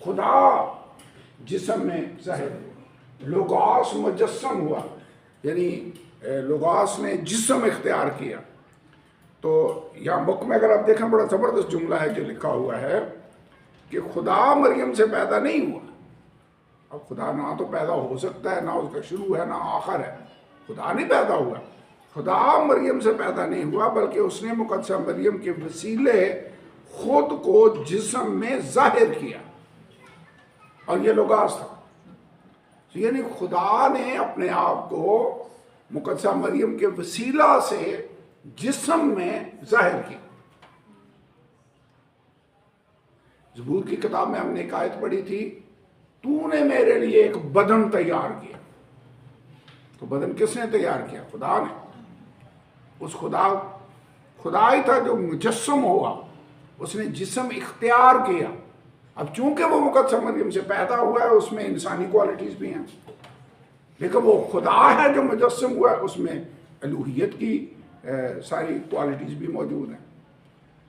خدا جسم میں ظاہر ہوا، لوگوس مجسم ہوا، یعنی لوگوس نے جسم اختیار کیا۔ تو یہاں بک میں اگر آپ دیکھیں بڑا زبردست جملہ ہے جو لکھا ہوا ہے کہ خدا مریم سے پیدا نہیں ہوا۔ اب خدا نہ تو پیدا ہو سکتا ہے، نہ اس کا شروع ہے، نہ آخر ہے، خدا نہیں پیدا ہوا۔ خدا مریم سے پیدا نہیں ہوا، بلکہ اس نے مقدسہ مریم کے وسیلے خود کو جسم میں ظاہر کیا، اور یہ لوگوس تھا۔ یعنی خدا نے اپنے آپ کو مقدسہ مریم کے وسیلہ سے جسم میں ظاہر کیا۔ زبور کی کتاب میں ہم نے ایک آیت پڑھی تھی، تو نے میرے لیے ایک بدن تیار کیا۔ تو بدن کس نے تیار کیا؟ خدا نے۔ اس خدا ہی تھا جو مجسم ہوا، اس نے جسم اختیار کیا۔ اب چونکہ وہ مقدسہ مریم سے پیدا ہوا ہے، اس میں انسانی کوالٹیز بھی ہیں، لیکن وہ خدا ہے جو مجسم ہوا ہے، اس میں الوہیت کی ساری کوالٹیز بھی موجود ہیں۔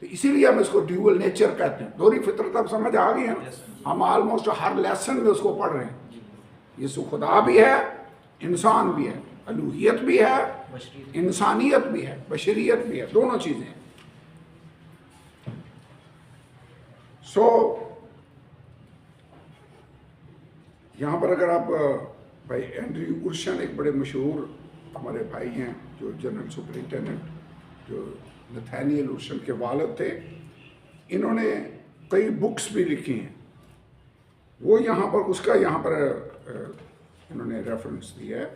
تو اسی لیے ہم اس کو ڈیول نیچر کہتے ہیں۔ دوہری فطرت اب سمجھ آ گئی ہے، ہم آلموسٹ ہر لیسن میں اس کو پڑھ رہے ہیں۔ یسوع خدا بھی ہے، انسان بھی ہے، الوہیت بھی ہے، انسانیت بھی ہے، بشریت بھی ہے، دونوں چیزیں ہیں۔ یہاں پر اگر آپ بھائی اینڈریو ارشن ایک بڑے مشہور ہمارے بھائی ہیں جو جنرل سپرنٹینڈنٹ، جو نتھانیل ارشن کے والد تھے، انہوں نے کئی بکس بھی لکھی ہیں، وہ یہاں پر اس کا یہاں پر انہوں نے ریفرنس دیا ہے،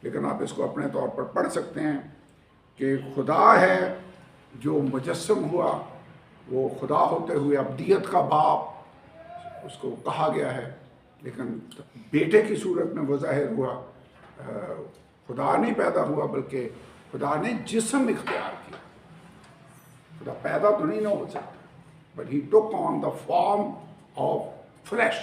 لیکن آپ اس کو اپنے طور پر پڑھ سکتے ہیں کہ خدا ہے جو مجسم ہوا، وہ خدا ہوتے ہوئے ابدیت کا باپ اس کو کہا گیا ہے، لیکن بیٹے کی صورت میں وہ ظاہر ہوا۔ خدا نہیں پیدا ہوا، بلکہ خدا نے جسم اختیار کیا۔ خدا پیدا تو نہیں نہ ہو سکتا، but he took on the form of flesh۔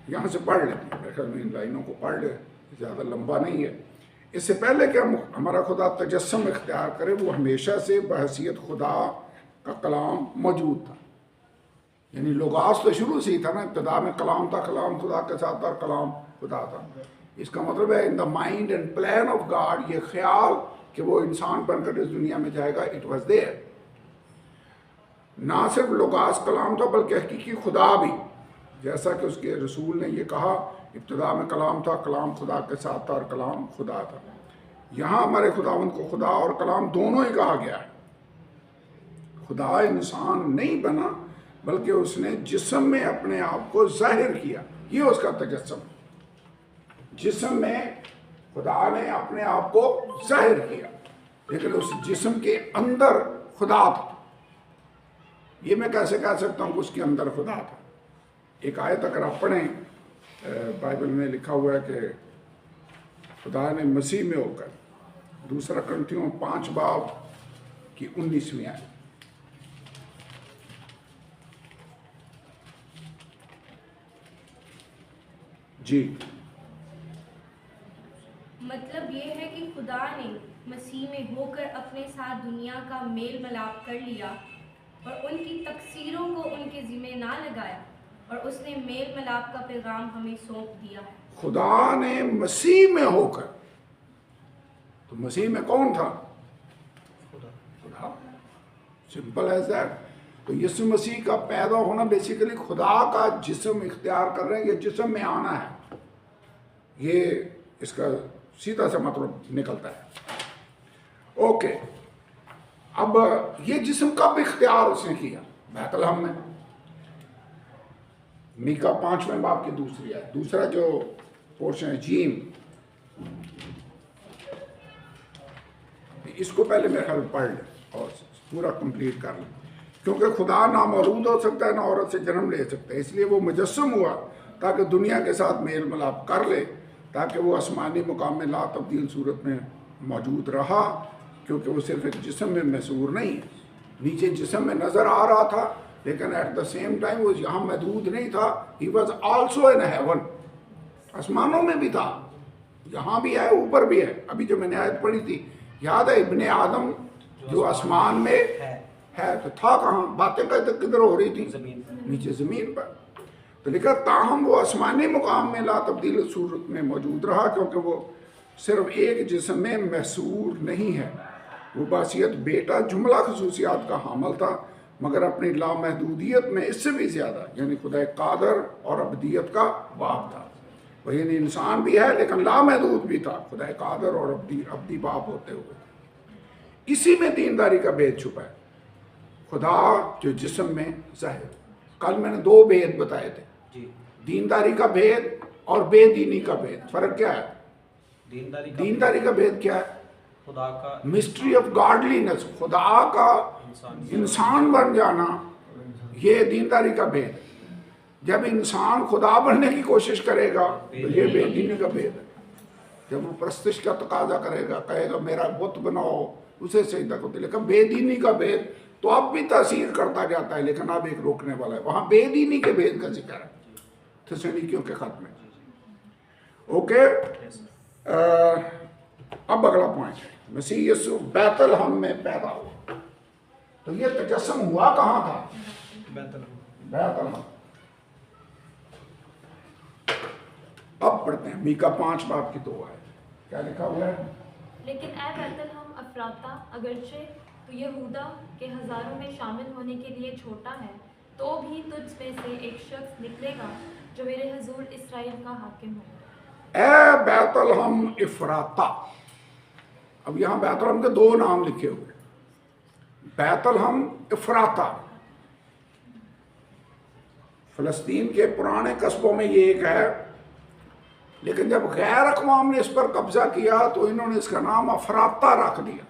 یہاں سے پڑھ لیتے ہیں، میرے خیال میں ان لائنوں کو پڑھ لے، زیادہ لمبا نہیں ہے۔ اس سے پہلے کہ ہمارا خدا تجسم اختیار کرے، وہ ہمیشہ سے بحیثیت خدا کا کلام موجود تھا۔ یعنی لوگوس تو شروع سے ہی تھا نا، ابتدا میں کلام تھا، کلام خدا کے ساتھ تھا، کلام خدا تھا۔ اس کا مطلب ہے in the mind and plan of God, یہ خیال کہ وہ انسان بن کر اس دنیا میں جائے گا، اٹ واز دیئر۔ نہ صرف لوگوس کلام تھا، بلکہ حقیقی خدا بھی، جیسا کہ اس کے رسول نے یہ کہا، ابتدا میں کلام تھا، کلام خدا کے ساتھ تھا، اور کلام خدا تھا۔ یہاں ہمارے خداوند کو خدا اور کلام دونوں ہی کہا گیا ہے۔ خدا انسان نہیں بنا، بلکہ اس نے جسم میں اپنے آپ کو ظاہر کیا، یہ اس کا تجسم۔ جسم میں خدا نے اپنے آپ کو ظاہر کیا، لیکن اس جسم کے اندر خدا تھا۔ یہ میں کیسے کہہ سکتا ہوں کہ اس کے اندر خدا تھا؟ ایک آیت اگر آپ پڑھیں، بائبل میں لکھا ہوا ہے کہ خدا نے مسیح میں ہو کر، 2 کرنتھیوں 5 باب کی 19ویں آیت۔ جی، مطلب یہ ہے کہ خدا نے مسیح میں ہو کر اپنے ساتھ دنیا کا میل ملاپ کر لیا اور ان کی تقصیروں کو ان کے ذمہ نہ لگایا، اور اس نے میل ملاپ کا پیغام ہمیں سونپ دیا ہے۔ خدا نے مسیح میں ہو کر، تو مسیح میں کون تھا؟ خدا، سمپل ایز دیٹ۔ تو یسوع مسیح کا پیدا ہونا بیسیکلی خدا کا جسم اختیار کر رہے ہیں، یہ جسم میں آنا ہے، یہ اس کا سیدھا سا مطلب نکلتا ہے۔ اوکے، اب یہ جسم کب اختیار اس نے کیا؟ بیت لحم میں، میکا 5ویں باب کی 2 آیت، دوسرا جو پورشن ہے جیم، اس کو پہلے میرے خیال پڑھ لیں اور پورا کمپلیٹ کر لیں، کیونکہ خدا نہ مولود ہو سکتا ہے نہ عورت سے جنم لے سکتا ہے، اس لیے وہ مجسم ہوا تاکہ دنیا کے ساتھ میل ملاپ کر لے، تاکہ وہ آسمانی مقام میں لا تبدیل صورت میں موجود رہا، کیونکہ وہ صرف ایک جسم میں محصور نہیں ہے، نیچے جسم میں نظر آ رہا تھا، لیکن ایٹ دا سیم ٹائم وہ یہاں محدود نہیں تھا۔ He was also in heaven, آسمانوں میں بھی تھا، یہاں بھی ہے، اوپر بھی ہے۔ ابھی جو میں نے آیت پڑھی تھی، یاد ہے ابن آدم جو آسمان میں ہے تو تھا کہاں؟ باتیں کدھر ہو رہی تھیں؟ زمین پر۔ نیچے زمین پر۔ تو لکھا تاہم وہ آسمانی مقام میں لا تبدیل صورت میں موجود رہا، کیونکہ وہ صرف ایک جسم میں محصور نہیں ہے، وہ بحیثیت بیٹا جملہ خصوصیات کا حامل تھا، مگر اپنی لامحدودیت میں اس سے بھی زیادہ، یعنی خدا قادر اور ابدیت کا باپ تھا۔ وہ یعنی انسان بھی ہے لیکن لامحدود بھی تھا، خدا قادر اور ابدی باپ ہوتے ہوئے۔ اسی میں دینداری کا بھید چھپا ہے، خدا جو جسم میں ظاہر۔ کل میں نے 2 بھید بتائے تھے، جی، دینداری کا بھید اور بے دینی کا بھید۔ فرق کیا ہے؟ دینداری کا بھید کیا ہے؟ خدا کا مسٹری آف گاڈلینس، خدا کا انسان بن جانا، یہ دینداری کا بھید ہے۔ جب انسان خدا بننے کی کوشش کرے گا تو یہ بے دینی کا بھید ہے۔ جب وہ پرستش کا تقاضا کرے گا، کہے گا میرا بت بناؤ، اسے سجدہ کرتے، لیکن بے دینی کا بھید تو اب بھی تاثیر کرتا جاتا ہے، لیکن اب ایک روکنے والا ہے۔ وہاں بے دینی کے بھید کا ذکر ہے تھسلونیکیوں کے خط میں۔ اوکے، اب اگلا پوائنٹ ہے، مسیح یسوع بیت لحم میں پیدا ہوا۔ تو یہ تجسم ہوا کہاں تھا؟ بیت لحم۔ اب پڑھتے ہیں میکا 5 باب کی 2 آیت، کیا لکھا ہوا ہے؟ لیکن اے بیت لحم افراطہ، اگرچہ تو یہودا کے ہزاروں میں شامل ہونے کے لیے چھوٹا ہے، تو بھی تجھ میں سے ایک شخص نکلے گا جو میرے حضور اسرائیل کا حاکم ہوگا۔ اے بیت لحم افراطہ۔ اب یہاں بیت لحم کے 2 نام لکھے ہوئے، بیت لحم افراطہ۔ فلسطین کے پرانے قصبوں میں یہ ایک ہے، لیکن جب غیر اقوام نے اس پر قبضہ کیا تو انہوں نے اس کا نام افراطہ رکھ دیا،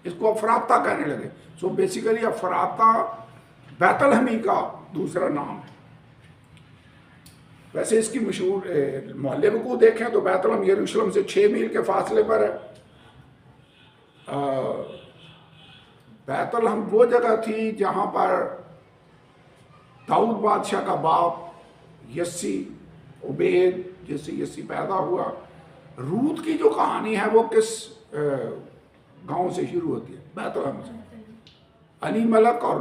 اس کو افراطہ کہنے لگے۔ سو بیسیکلی افراطہ بیت لحمی کا دوسرا نام ہے۔ ویسے اس کی مشہور محلے وقوع دیکھیں تو بیت لحم یروشلم سے 6 میل کے فاصلے پر ہے۔ بیت لحم وہ جگہ تھی جہاں پر داؤد بادشاہ کا باپ یسی، عبید، جس سے یسی پیدا ہوا۔ روت کی جو کہانی ہے وہ کس گاؤں سے شروع ہوتی ہے؟ بیت لحم سے۔ علی ملک اور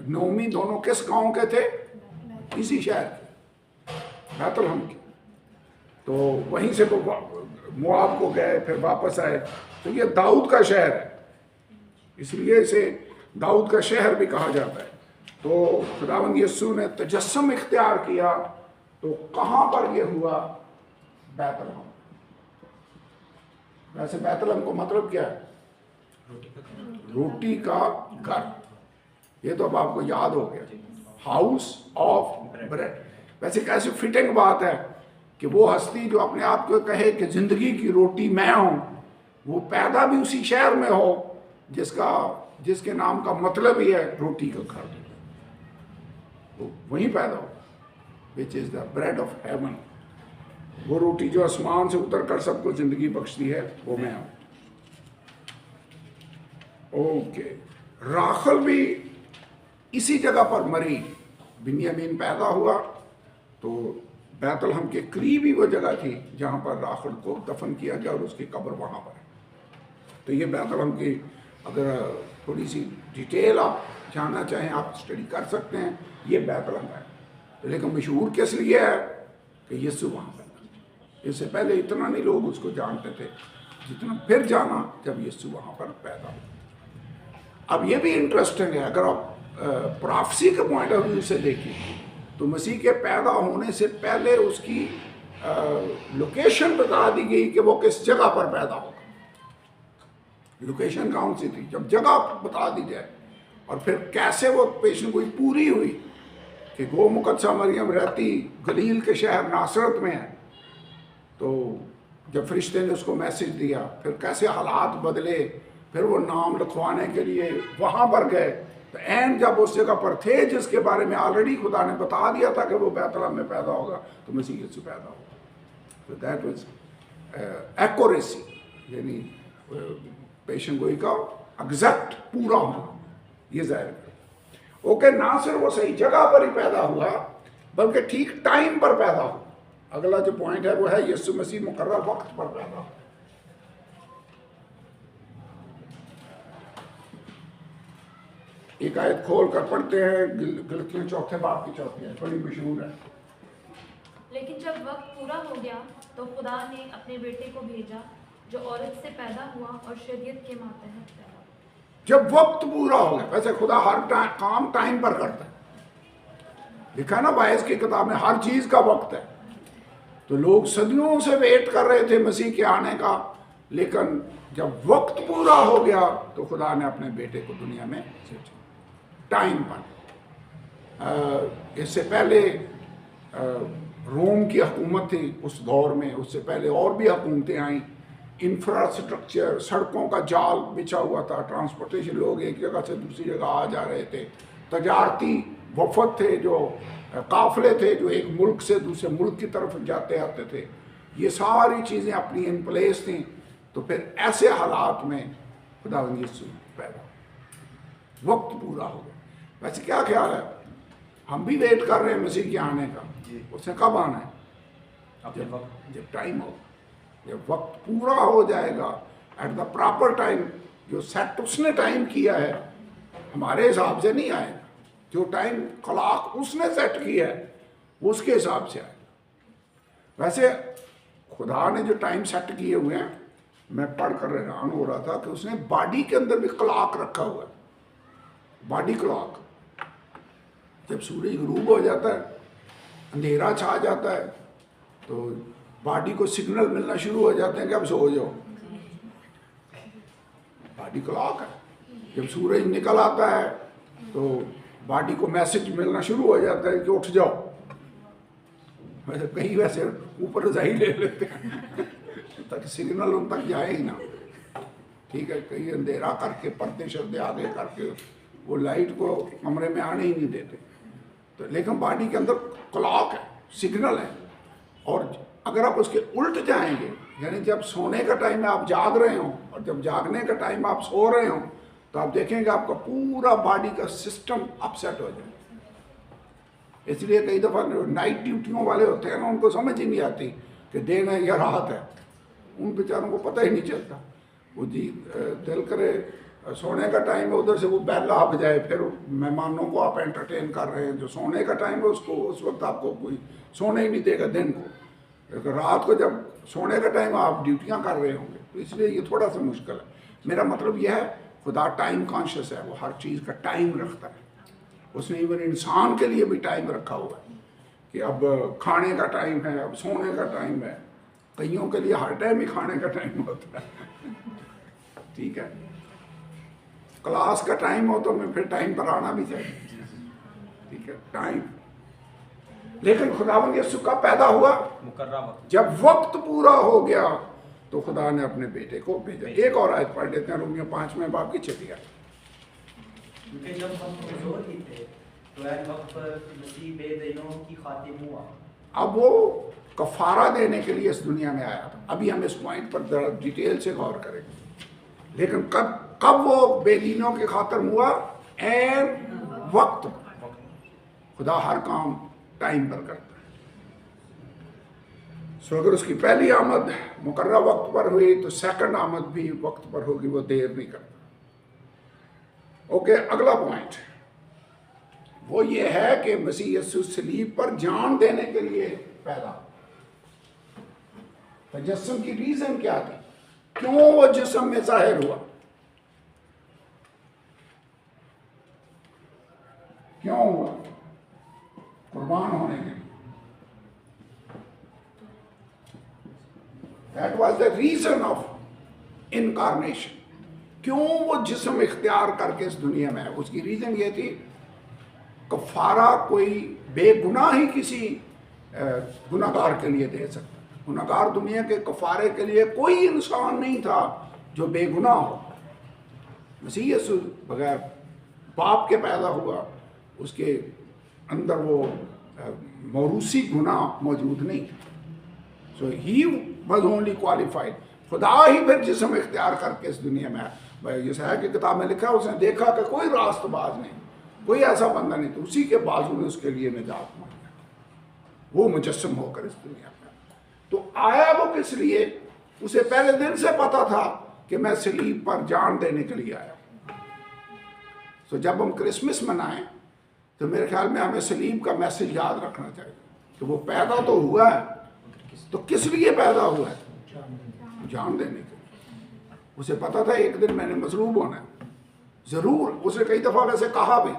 نومی دونوں کس گاؤں کے تھے؟ اسی شہر کے، بیت لحم کے۔ تو وہیں سے وہ مواب کو گئے، پھر واپس آئے۔ تو یہ داؤد کا شہر ہے، اس لیے اسے داؤد کا شہر بھی کہا جاتا ہے۔ تو خداوند یسوع نے تجسم اختیار کیا تو کہاں پر یہ ہوا؟ بیت لحم۔ ویسے بیت لحم کو مطلب کیا ہے؟ روٹی کا گھر۔ یہ تو اب آپ کو یاد ہو گیا، ہاؤس آف بریڈ۔ ویسے کیسے فٹنگ بات ہے کہ وہ ہستی جو اپنے آپ کو کہے کہ زندگی کی روٹی میں ہوں، وہ پیدا بھی اسی شہر میں ہو جس کے نام کا مطلب ہی ہے روٹی کا گھر، وہ وہیں پیدا ہو، which is the bread of heaven۔ وہ روٹی جو آسمان سے اتر کر سب کو زندگی بخشتی ہے، وہ میں ہوں۔ اوکے، راخل بھی اسی جگہ پر مری، بنیامین پیدا ہوا تو بیت لحم کے قریب ہی وہ جگہ تھی جہاں پر راخل کو دفن کیا گیا، اور اس کی قبر وہاں پر ہے۔ تو یہ بیت لحم کی اگر تھوڑی سی ڈیٹیل آپ جاننا چاہیں آپ اسٹڈی کر سکتے ہیں، یہ بیت لحم ہے۔ لیکن مشہور کس لیے ہے کہ یسوع وہاں پیدا۔ اس سے پہلے اتنا نہیں لوگ اس کو جانتے تھے جتنا پھر جانا جب یسوع وہاں پر پیدا ہوا۔ اب یہ بھی انٹرسٹنگ ہے، اگر آپ پروفیسی کے پوائنٹ آف ویو سے دیکھیں تو مسیح کے پیدا ہونے سے پہلے اس کی لوکیشن بتا دی گئی کہ وہ کس جگہ پر پیدا ہوگا۔ لوکیشن کون سی تھی؟ جب جگہ بتا دی جائے، اور پھر کیسے وہ پیشن گوئی پوری ہوئی کہ گو مقدسہ مریم رہتی گلیل کے شہر ناصرت میں ہے۔ تو جب فرشتے نے اس کو میسج دیا، پھر کیسے حالات بدلے، پھر وہ نام لکھوانے کے لیے وہاں پر گئے، تو عین جب اس جگہ پر تھے جس کے بارے میں آلریڈی خدا نے بتا دیا تھا کہ وہ بیت لحم میں پیدا ہوگا، تو مسیح یسوع پیدا ہوگا۔ تو دیٹ واز ایکوریسی، یعنی پیشن گوئی کا ایگزیکٹ پورا ہونا، یہ ظاہر ہے۔ اوکے، نہ صرف وہ صحیح جگہ پر ہی پیدا ہوا بلکہ ٹھیک ٹائم پر پیدا ہوا۔ اگلا جو پوائنٹ ہے وہ ہے یسوع مسیح مقرر وقت پر پیدا ہوا۔ ایک آیت کھول کر پڑھتے ہیں گلتیوں 4 باب کی 4 آیت، بڑی مشہور ہے. لیکن جب وقت پورا ہو گیا تو خدا نے اپنے بیٹے کو بھیجا جو عورت سے پیدا ہوا اور شریعت کے ماتحت پیدا ہوا. جب وقت پورا ہو گیا، ویسے خدا ہر کام ٹائم پر کرتا ہے، لکھا نا باعث کی کتاب میں ہر چیز کا وقت ہے. تو لوگ صدیوں سے ویٹ کر رہے تھے مسیح کے آنے کا، لیکن جب وقت پورا ہو گیا تو خدا نے اپنے بیٹے کو دنیا میں بھیجا ٹائم پر. اس سے پہلے روم کی حکومت تھی اس دور میں، اس سے پہلے اور بھی حکومتیں آئیں. انفراسٹرکچر، سڑکوں کا جال بچھا ہوا تھا، ٹرانسپورٹیشن، لوگ ایک جگہ سے دوسری جگہ آ جا رہے تھے. تجارتی وفد تھے، جو قافلے تھے جو ایک ملک سے دوسرے ملک کی طرف جاتے آتے تھے. یہ ساری چیزیں اپنی ان پلیس تھیں. تو پھر ایسے حالات میں خداوند یسوع پیدا ہوا، وقت پورا ہو گیا. ویسے کیا خیال ہے، ہم بھی ویٹ کر رہے ہیں مسیح کے آنے کا. اس نے کب آنا ہے؟ جب ٹائم ہو، جب وقت پورا ہو جائے گا ایٹ دا پراپر ٹائم. جو سیٹ اس نے ٹائم کیا ہے ہمارے حساب سے نہیں آئے گا. جو ٹائم کلاک اس نے سیٹ کیا ہے اس کے حساب سے آئے گا. ویسے خدا نے جو ٹائم سیٹ کیے ہوئے ہیں، میں پڑھ کر حیران ہو رہا تھا کہ اس نے باڈی کے اندر بھی کلاک رکھا ہوا ہے. Body clock. جب سورج غروب ہو جاتا ہے، اندھیرا چھا جاتا ہے، تو باڈی کو سگنل ملنا شروع ہو جاتے ہیں کہ اب سو جاؤ. باڈی کلاک ہے. جب سورج نکل آتا ہے تو باڈی کو میسج ملنا شروع ہو جاتا ہے کہ اٹھ جاؤ. ویسے کہیں ویسے اوپر رضائی لے لیتے ہیں تاکہ سگنل ان تک جائے ہی نہ. ٹھیک ہے، کہیں اندھیرا کر کے پردے شردے آگے کر کے وہ لائٹ کو کمرے میں آنے ہی نہیں دیتے. تو لیکن باڈی کے اندر کلاک ہے، سگنل ہے. اور اگر آپ اس کے الٹ جائیں گے، یعنی جب سونے کا ٹائم ہے آپ جاگ رہے ہوں، اور جب جاگنے کا ٹائم آپ سو رہے ہوں، تو آپ دیکھیں گے آپ کا پورا باڈی کا سسٹم اپ سیٹ ہو جائے. اس لیے کئی دفعہ نائٹ ڈیوٹیوں والے ہوتے ہیں نا، ان کو سمجھ ہی نہیں آتی کہ دن ہے یا رات ہے. ان بیچاروں کو پتہ ہی نہیں چلتا. وہ جی دل کرے سونے کا ٹائم ہے، ادھر سے وہ بیل آپ جائے، پھر مہمانوں کو آپ انٹرٹین کر رہے ہیں. جو سونے کا ٹائم ہے اس کو اس وقت آپ کو کوئی سونے ہی نہیں دے گا دن کو. رات کو جب سونے کا ٹائم آپ ڈیوٹیاں کر رہے ہوں گے. تو اس لیے یہ تھوڑا سا مشکل ہے. میرا مطلب یہ ہے خدا ٹائم کانشیس ہے، وہ ہر چیز کا ٹائم رکھتا ہے. اس نے ایون انسان کے لیے بھی ٹائم رکھا ہوا ہے کہ اب کھانے کا ٹائم ہے، اب سونے کا ٹائم ہے. کئیوں کے لیے ہر ٹائم ہی کھانے کا ٹائم ہوتا ہے. ٹھیک ہے، کلاس کا ٹائم ہو تو میں پھر ٹائم پر آنا بھی چاہیے. ٹھیک ہے، ٹائم. لیکن خداوند یسوع کب پیدا ہوا؟ مقررہ وقت. جب وقت پورا ہو گیا تو خدا نے اپنے بیٹے کو بھیجا. ایک اور آیت پڑھ لیتے ہیں، رومیوں 5 باب کی 6 آیت. کیونکہ جب ہم کمزور ہی تھے تو ایک وقت پر مسیح بے دینوں کی خاطر ہوا. اب وہ کفارہ دینے کے لیے اس دنیا میں آیا تھا. ابھی ہم اس پوائنٹ پر ذرا ڈیٹیل سے غور کریں گے. لیکن کب وہ بے دینوں کی خاطر ہوا؟ عین وقت پر. خدا ہر کام ٹائم پر کرتا ہے. سو اگر اس کی پہلی آمد مقررہ وقت پر ہوئی تو سیکنڈ آمد بھی وقت پر ہوگی. وہ دیر نہیں کرتا. اوکے، اگلا پوائنٹ وہ یہ ہے کہ مسیح یسوع صلیب پر جان دینے کے لیے پیدا. تجسم کی ریزن کیا تھی؟ کیوں وہ جسم میں ظاہر ہوا؟ کیوں ہوا؟ قربان ہونے کے لیے. That was the reason of incarnation. کیوں وہ جسم اختیار کر کے اس دنیا میں ہے؟ اس کی ریزن یہ تھی کفارہ کوئی بے گناہ ہی کسی گناہگار کے لیے دے سکتا. گناہگار دنیا کے کفارے کے لیے کوئی انسان نہیں تھا جو بے گناہ ہو. مسیح یسوع بغیر باپ کے پیدا ہوا، اس کے اندر وہ موروثی گناہ موجود نہیں تھا. سو ہی واز اونلی کوالیفائڈ. خدا ہی پھر جسم اختیار کر کے اس دنیا میں یسعیاہ کی کتاب میں لکھا ہے، اس نے دیکھا کہ کوئی راست باز نہیں، کوئی ایسا بندہ نہیں. تو اسی کے بازو نے اس کے لیے نجات مانگا. وہ مجسم ہو کر اس دنیا میں. تو آیا وہ کس لیے؟ اسے پہلے دن سے پتا تھا کہ میں صلیب پر جان دینے کے لیے آیا. تو جب ہم کرسمس منائیں تو میرے خیال میں ہمیں صلیب کا میسج یاد رکھنا چاہیے کہ وہ پیدا تو ہوا ہے، تو کس لیے پیدا ہوا ہے؟ جان دینے کے لیے۔ اسے پتا تھا ایک دن میں نے مصلوب ہونا ہے، ضرور اسے کئی دفعہ ویسے کہا بھی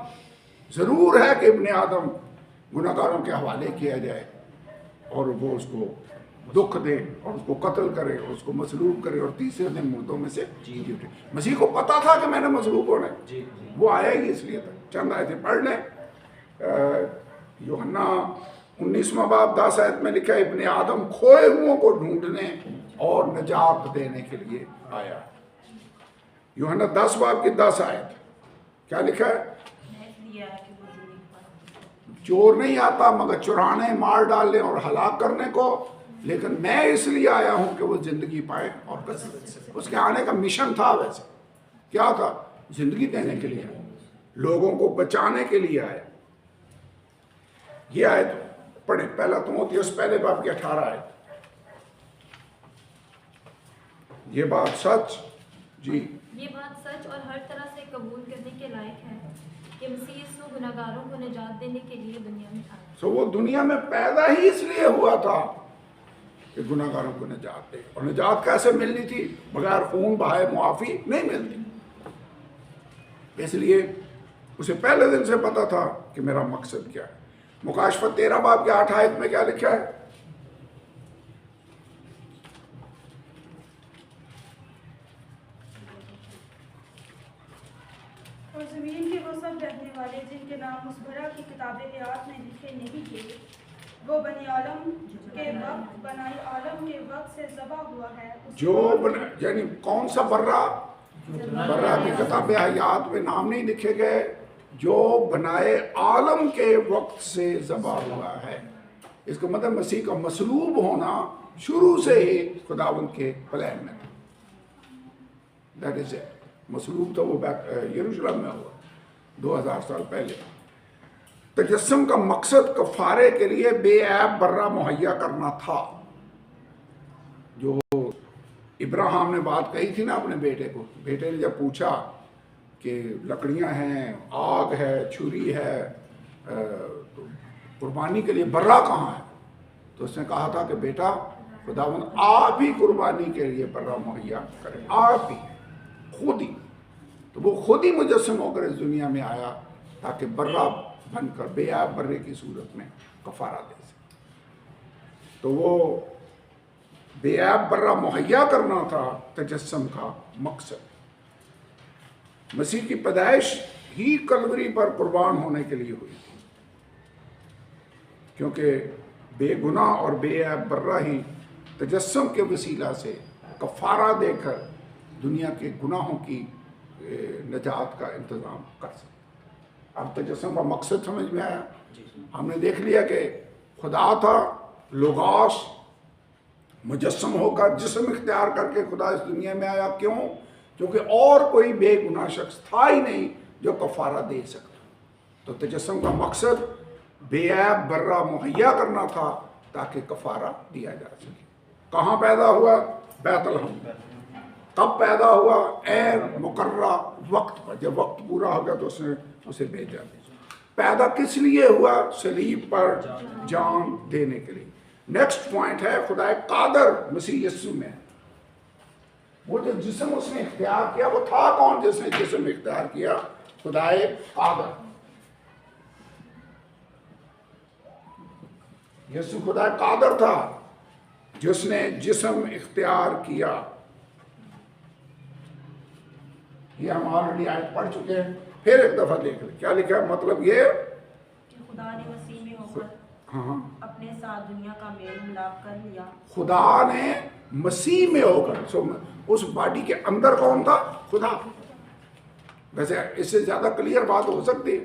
ضرور ہے کہ ابن آدم گناہ گاروں کے حوالے کیا جائے اور وہ اس کو دکھ دے اور اس کو قتل کرے اور اس کو مصلوب کرے اور تیسرے دن مردوں میں سے جی اٹھے۔ مسیح کو پتا تھا کہ میں نے مصلوب ہونا ہے، وہ آیا ہی اس لیے تھا۔ چند آیتیں پڑھ لیں۔ یوحنا 19واں باب 10 آیت میں لکھا ہے ابن آدم کھوئے ہوں کو ڈھونڈنے اور نجات دینے کے لیے آیا۔ یوحنا 10 باب کی 10 آیت کیا لکھا ہے؟ چور نہیں آتا مگر چرانے، مار ڈالنے اور ہلاک کرنے کو، لیکن میں اس لیے آیا ہوں کہ وہ زندگی پائے اور کثرت سے۔ اس کے آنے کا مشن تھا، ویسے کیا تھا؟ زندگی دینے کے لیے، لوگوں کو بچانے کے لیے آیا۔ یہ آیت پڑھیں، پہلا تimotheus پہلے باب کی 18 آیت۔ یہ بات سچ، جی یہ بات سچ اور ہر طرح سے قبول کرنے کے لائق ہے کہ مسیح یسوع گناہگاروں کو نجات دینے کے لیے دنیا میں آیا۔ تو وہ دنیا میں پیدا ہی اس لیے ہوا تھا کہ گناہگاروں کو نجات دے۔ اور نجات کیسے ملنی تھی؟ بغیر خون بہائے معافی نہیں ملتی۔ اس لیے اسے پہلے دن سے پتا تھا کہ میرا مقصد کیا ہے۔ مکاشفہ 13 باب کے 8 آیت میں کیا لکھا ہے؟ اور زمین کے وہ سب رہنے والے جن کے نام مسبرہ کی کتاب حیات میں لکھے نہیں تھے، وہ بنائی عالم کے وقت سے ذبح ہوا ہے۔ یعنی کون سا برہ کی کتاب حیات میں نام نہیں لکھے گئے، جو بنائے عالم کے وقت سے ذبح ہوا ہے۔ اس کا مطلب مسیح کا مصلوب ہونا شروع سے ہی خداوند کے پلان میں تھا۔ That is it. مصلوب تو وہ یروشلم میں ہوا 2000 سال پہلے۔ تجسم کا مقصد کفارے کے لیے بے عیب برہ مہیا کرنا تھا۔ جو ابراہیم نے بات کہی تھی نا اپنے بیٹے کو، بیٹے نے جب پوچھا کہ لکڑیاں ہیں، آگ ہے، چھری ہے، قربانی کے لیے برہ کہاں ہے، تو اس نے کہا تھا کہ بیٹا خداوند آپ ہی قربانی کے لیے برہ مہیا کریں، آپ ہی، خود ہی۔ تو وہ خود ہی مجسم ہو کر اس دنیا میں آیا تاکہ برہ بن کر بے عیب برے کی صورت میں کفارہ دے سکے۔ تو وہ بے عیب برہ مہیا کرنا تھا تجسم کا مقصد۔ مسیح کی پیدائش ہی کلوری پر قربان ہونے کے لیے ہوئی تھی، کیونکہ بے گناہ اور بے عیب برہ ہی تجسم کے وسیلہ سے کفارہ دے کر دنیا کے گناہوں کی نجات کا انتظام کر سکے۔ اب تجسم کا مقصد سمجھ میں آیا؟ ہم نے دیکھ لیا کہ خدا تھا، لوگوس مجسم ہو کر جسم اختیار کر کے خدا اس دنیا میں آیا۔ کیوں؟ کیونکہ اور کوئی بے گناہ شخص تھا ہی نہیں جو کفارہ دے سکتا۔ تو تجسم کا مقصد بے عیب برہ مہیا کرنا تھا تاکہ کفارہ دیا جا سکے۔ کہاں پیدا ہوا؟ بیت لحم۔ کب پیدا ہوا؟ عین مقررہ وقت پر، جب وقت پورا ہو گیا تو اس نے اسے بھیجا۔ پیدا کس لیے ہوا؟ صلیب پر جان دینے کے لیے۔ نیکسٹ پوائنٹ ہے خدا قادر مسیح یسوع میں۔ وہ جو جسم اس نے اختیار کیا وہ تھا کون جس نے جسم اختیار کیا؟ خدا قادر۔ یسوع خدا قادر تھا جس نے جسم اختیار کیا۔ یہ ہم آلریڈی آیت پڑھ چکے ہیں، پھر ایک دفعہ دیکھ لیں کیا لکھا ہے۔ مطلب یہ کہ خدا نے مسیح میں ہو کر اپنے ساتھ دنیا کا میل ملاپ کر لیا۔ خدا نے مسیح میں ہو کر، اس باڈی کے اندر کون تھا؟ خدا۔ ویسے اس سے زیادہ کلیئر بات ہو سکتی ہے۔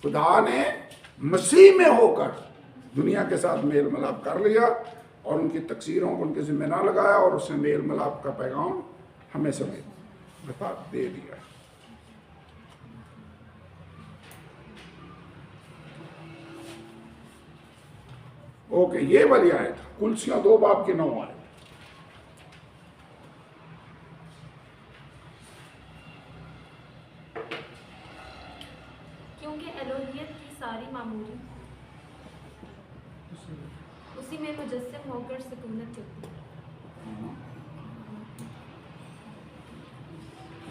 خدا نے مسیح میں ہو کر دنیا کے ساتھ میل ملاپ کر لیا اور ان کی تقصیروں کو ان کے ذمہ نہ لگایا، اور اس نے میل ملاپ کا پیغام ہمیں سمیت بتا دے دیا۔ اوکے، یہ والی آیت کلسیاں 2 باب کی 9 آیت۔ الوہیت کی ساری معموری اسی میں مجسم ہو کر سکونت کرتی ہے۔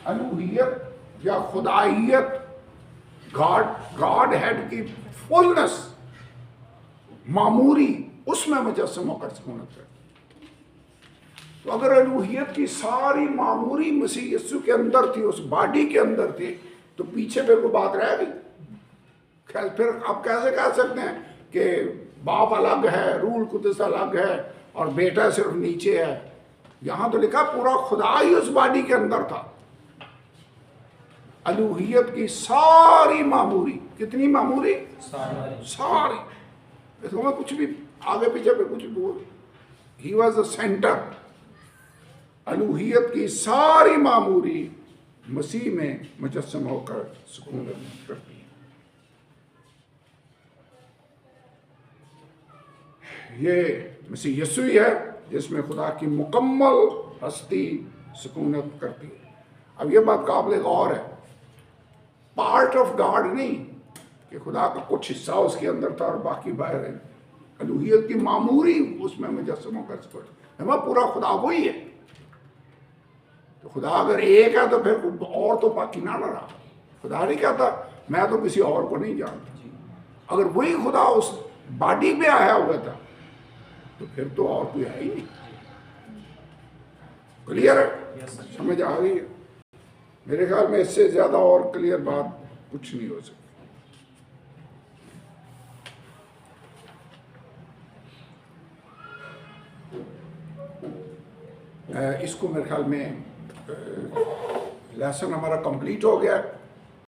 الوہیت یا خدائیت، گاڈ ہیڈ کی فلنس، معموری، اس میں مجسم ہو کر سکونت کرتی۔ تو اگر الوہیت کی ساری معموری مسیح یسوع کے اندر تھی، اس باڈی کے اندر تھی، تو پیچھے پہ کوئی بات رہ گئی؟ پھر آپ کیسے کہہ سکتے ہیں کہ باپ الگ ہے، روح القدس الگ ہے اور بیٹا صرف نیچے ہے؟ یہاں تو لکھا پورا خدا ہی اس باڈی کے اندر تھا۔ الوہیت کی ساری معموری، کتنی معموری؟ ساری، اس میں کچھ بھی آگے پیچھے پہ کچھ بھی، ہی واز اے سینٹر۔ الوہیت کی ساری معموری مسیح میں مجسم ہو کر سکونت کرتی ہے۔ یہ مسیح یسوع ہی ہے جس میں خدا کی مکمل ہستی سکونت کرتی ہے۔ اب یہ بات قابل غور ہے، پارٹ آف گاڈ نہیں کہ خدا کا کچھ حصہ اس کے اندر تھا اور باقی باہر ہے۔ الوہیت کی معموری اس میں مجسم ہو کر سکونت، ہمیں پورا خدا وہی ہے۔ تو خدا اگر ایک ہے تو پھر اور تو باقی نہ رہا۔ خدا نہیں کہتا میں تو کسی اور کو نہیں جانتا۔ اگر وہی خدا اس باڈی میں آیا ہوا تھا تو پھر تو اور کوئی ہے ہی نہیں۔ کلیئر ہے؟ سمجھ آ گئی ہے؟ میرے خیال میں اس سے زیادہ اور کلیئر بات کچھ نہیں ہو سکتی۔ اس کو میرے خیال میں لیسن ہمارا کمپلیٹ ہو گیا ہے۔